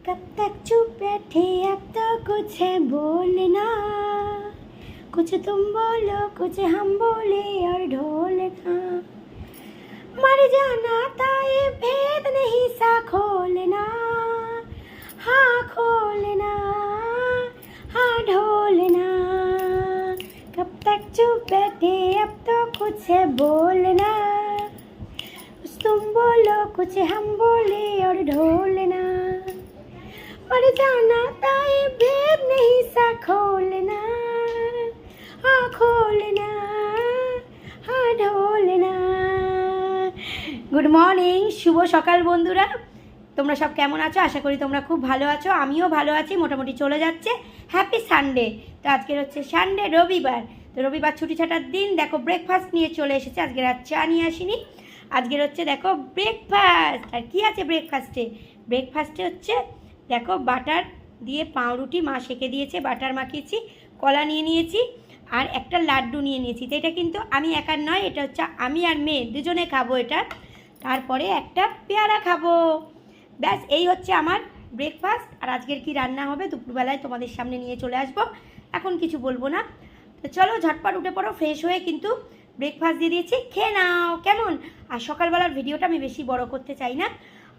कब तक चुप बैठे अब तो कुछ है बोलना, कुछ तुम बोलो कुछ हम बोले और ढोलना। मर जाना था ये भेद नहीं सा खोलना, हाँ खोलना, हाँ ढोलना। कब तक चुप बैठे अब तो कुछ है बोलना, कुछ तुम बोलो कुछ हम बोले और ढोलना। मर जाना था ये भेद नहीं सा खोलना, हाँ खोलना, हाँ ढोलना। गुड मर्निंग, शुभ सकाल बंधुरा। তোমরা সব কেমন আছো? আশা করি তোমরা খুব ভালো আছো। আমিও ভালো আছি, মোটামুটি চলে যাচ্ছে। Happy Sunday. তো আজকের হচ্ছে সানডে, রবিবার। তো রবিবার ছুটি ছাটার দিন। দেখো ব্রেকফাস্ট নিয়ে চলে এসেছে। আজকে আর চা নিয়ে আসিনি, আজকের হচ্ছে দেখো ব্রেকফাস্ট। আর কি আছে ব্রেকফাস্টে? ব্রেকফাস্টে হচ্ছে দেখো বাটার দিয়ে পাউরুটি মা সেঁকে দিয়েছে, বাটার মাখিয়েছি, কলা নিয়ে নিয়েছি আর একটা লাড্ডু নিয়ে নিয়েছি। তো এটা কিন্তু আমি একার নয়, এটা হচ্ছে আমি আর মেয়ে দুজনে খাবো এটা। তারপরে একটা পেয়ারা খাবো। ব্যাস এই হচ্ছে আমার ব্রেকফাস্ট। আর আজকের কি রান্না হবে দুপুরবেলায় তোমাদের সামনে নিয়ে চলে আসবো, এখন কিছু বলবো না। তো চলো ঝটপট উঠে পড়ো, ফ্রেশ হয়ে কিন্তু ব্রেকফাস্ট দিয়ে দিয়েছি, খেয়ে নাও কেমন। আর সকালবেলার ভিডিওটা আমি বেশি বড় করতে চাই না,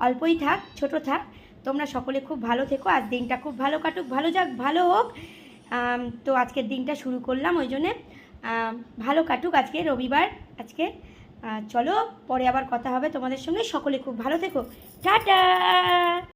অল্পই থাক, ছোট থাক। তোমরা সকলে খুব ভালো থেকো, আজ দিনটা খুব ভালো কাটুক, ভালো যাক, ভালো হোক। তো আজকের দিনটা শুরু করলাম ওই জন্যে ভালো কাটুক আজকে রবিবার আজকে। চলো পরে আবার কথা হবে তোমাদের সঙ্গে। সকলে খুব ভালো থেকো, টাটা।